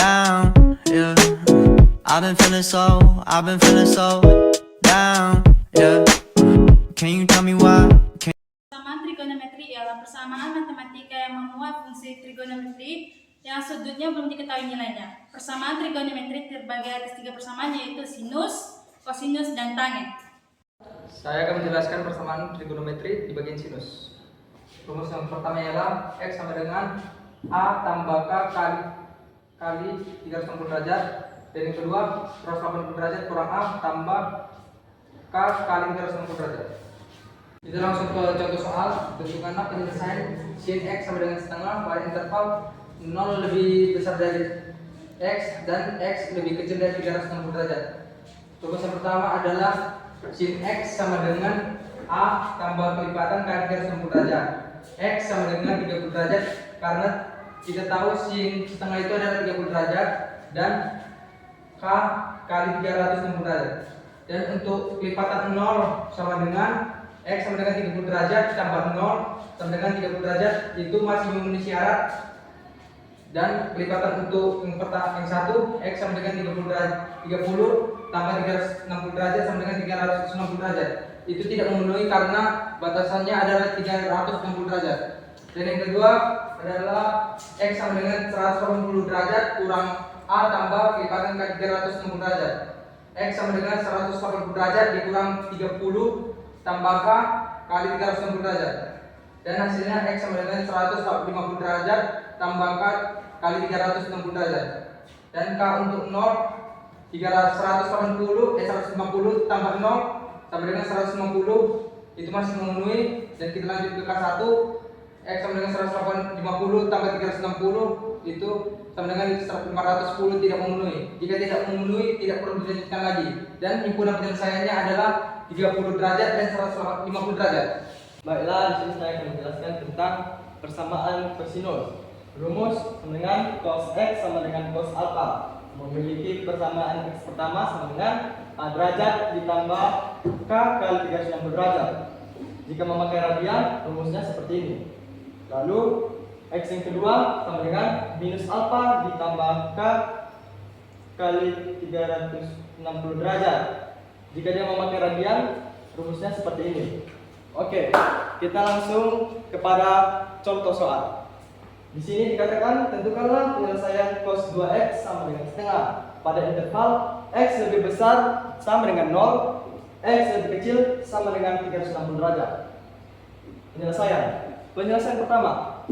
down, yeah. I've been feeling so down, yeah. Can you tell me why? Persamaan trigonometri ialah persamaan matematika yang memuat fungsi trigonometri yang sudutnya belum diketahui nilainya. Persamaan trigonometri terbagi atas 3 persamaan, yaitu sinus, kosinus, dan tangent. Saya akan menjelaskan persamaan trigonometri di bagian sinus. Rumus yang pertama ialah X sama dengan A tambah K kali 360 derajat. Dan yang kedua, 180 derajat kurang A tambah K kali 360 derajat. Kita langsung ke contoh soal. Tentukanlah penyelesaian sin X sama dengan setengah pada interval 0 lebih besar dari X dan X lebih kecil dari 360 derajat. Rumus yang pertama adalah sin X sama dengan A tambah kelipatan kali 360 derajat. X sama dengan 30 derajat karena kita tahu sin setengah itu adalah 30 derajat dan K kali 360 derajat. Dan untuk kelipatan 0 sama dengan X sama dengan 30 derajat tambah 0 sama dengan 30 derajat itu masih memenuhi syarat. Dan kelipatan untuk yang satu X sama dengan 30 derajat 30 tambah 360 derajat sama dengan 360 derajat itu tidak memenuhi karena batasannya adalah 360 derajat. Dan yang kedua adalah X sama dengan 180 derajat kurang A tambah kelipatan kali 360 derajat. X sama dengan 180 derajat dikurang 30 tambah K kali 360 derajat. Dan hasilnya X sama dengan 150 derajat tambah K kali 360 derajat. Dan K untuk 0 150 tambah 0 sama dengan 150 itu masih memenuhi. Dan kita lanjut ke K1, X sama dengan 150 tambah 360 itu sama dengan 510 tidak memenuhi. Jika tidak memenuhi tidak perlu dilanjutkan lagi. Dan himpunan penyelesaiannya adalah 30 derajat dan 150 derajat. Baiklah, di sini saya akan menjelaskan tentang persamaan kosinus. Rumus dengan cos X sama dengan cos alpha memiliki persamaan X pertama sama dengan A derajat ditambah K kali 360 derajat. Jika memakai radian, rumusnya seperti ini. Lalu X yang kedua sama dengan minus alpha ditambah K kali 360 derajat. Jika dia memakai radian, rumusnya seperti ini. Oke, kita langsung kepada contoh soal. Di sini dikatakan tentukanlah penyelesaian cos 2x sama dengan setengah pada interval x lebih besar sama dengan 0, x lebih kecil sama dengan 360 derajat. Penyelesaian pertama,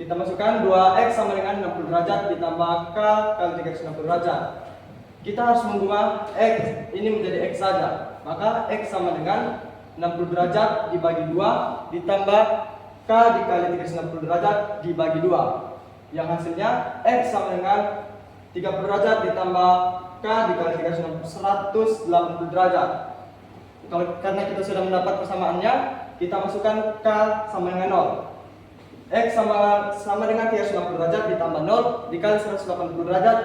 kita masukkan 2x sama dengan 60 derajat ditambah k kali 360 derajat. Kita harus mengubah x ini menjadi x saja. Maka x sama dengan 60 derajat dibagi 2 ditambah K dikali 360 derajat dibagi 2. Yang hasilnya X sama dengan 30 derajat ditambah K dikali 180 derajat. Karena kita sudah mendapat persamaannya, kita masukkan K sama dengan 0. X sama dengan 360 derajat ditambah 0 dikali 180 derajat.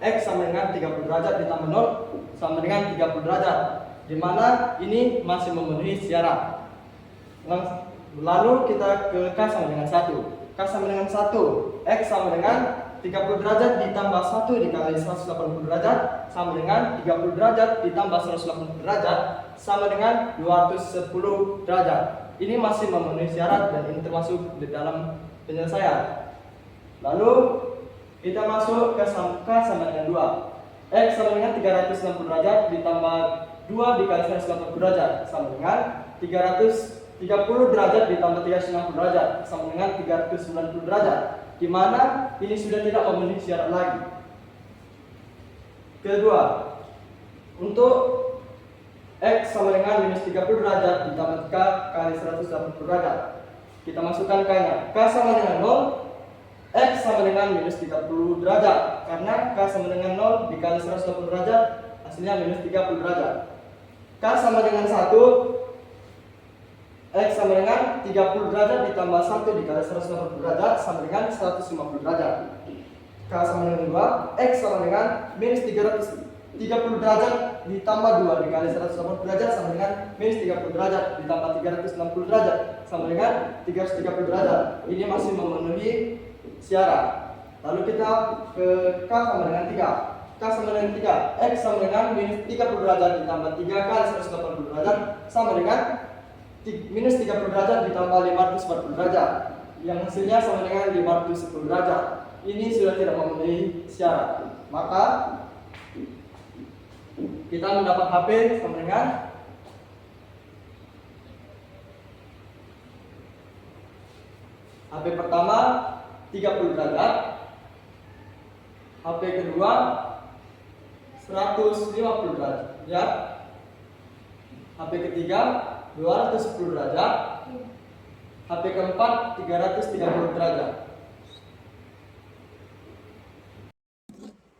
X sama dengan 30 derajat ditambah 0 sama dengan 30 derajat. Di mana ini masih memenuhi syarat. Lalu kita ke K sama dengan 1. K sama dengan 1. X sama dengan 30 derajat ditambah 1 dikali 180 derajat sama dengan 30 derajat ditambah 180 derajat sama dengan 210 derajat. Ini masih memenuhi syarat dan ini termasuk di dalam penyelesaian. Lalu kita masuk ke K sama dengan 2. X sama dengan 360 derajat ditambah 2 dikali 180 derajat sama dengan 30 derajat ditambah 360 derajat sama dengan 390 derajat, di mana ini sudah tidak memenuhi syarat lagi. Kedua, untuk X sama dengan minus 30 derajat ditambah K kali 180 derajat. Kita masukkan K-nya. K sama dengan 0, X sama dengan minus 30 derajat. Karena K sama dengan 0 dikali 180 derajat, hasilnya minus 30 derajat. K sama dengan 1, X sama dengan 30 derajat ditambah 1 dikali 180 derajat sama dengan 150 derajat. K sama dengan 2, X sama dengan minus 330 derajat ditambah 2 dikali 180 derajat sama dengan minus 30 derajat ditambah 360 derajat sama dengan 330 derajat. Ini masih memenuhi syarat. Lalu kita ke K sama dengan 3. K sama dengan 3. X sama dengan minus 30 derajat ditambah 3 kali 180 derajat sama dengan minus 30 derajat ditambah 540 derajat. Yang hasilnya sama dengan 510 derajat. Ini sudah tidak memenuhi syarat. Maka kita mendapat HP sama dengan HP pertama 30 derajat, HP kedua 150 derajat, HP ketiga 210 derajat, HP keempat 330 derajat.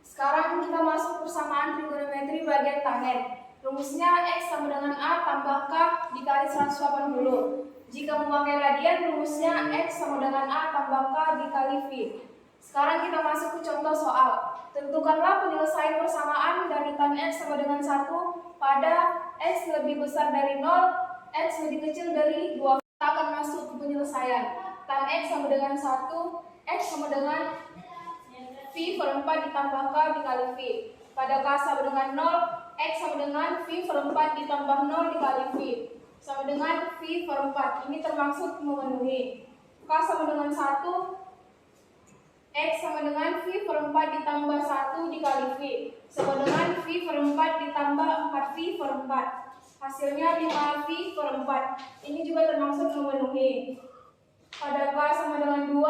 Sekarang kita masuk persamaan trigonometri bagian tangen. Rumusnya X sama dengan A tambah K dikali 180. Jika memakai radian, rumusnya X sama dengan A tambah K dikali V. Sekarang kita masuk ke contoh soal. Tentukanlah penyelesaian persamaan dari tan X sama dengan 1 pada X lebih besar dari 0, X lebih kecil dari 2. Kita akan masuk ke penyelesaian. Tan X sama dengan 1, X sama dengan V per 4 ditambah K dikali V. Pada K sama dengan 0, X sama dengan V per 4 ditambah 0 dikali V. Sama dengan V per 4. Ini termaksud memenuhi. K sama dengan 1, X sama dengan V per 4 ditambah 1 dikali V. Sama dengan V per 4 ditambah 4V per 4. Hasilnya 5V per 4. Ini juga termaksud memenuhi. Pada K sama dengan 2,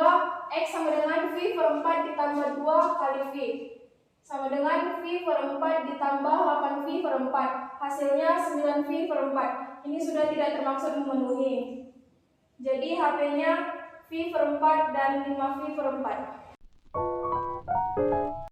X sama dengan V per 4 ditambah 2 kali V. Sama dengan V per 4 ditambah 8V per 4. Hasilnya 9V per 4. Ini sudah tidak termaksud memenuhi. Jadi HP-nya V per 4 dan 5V per 4.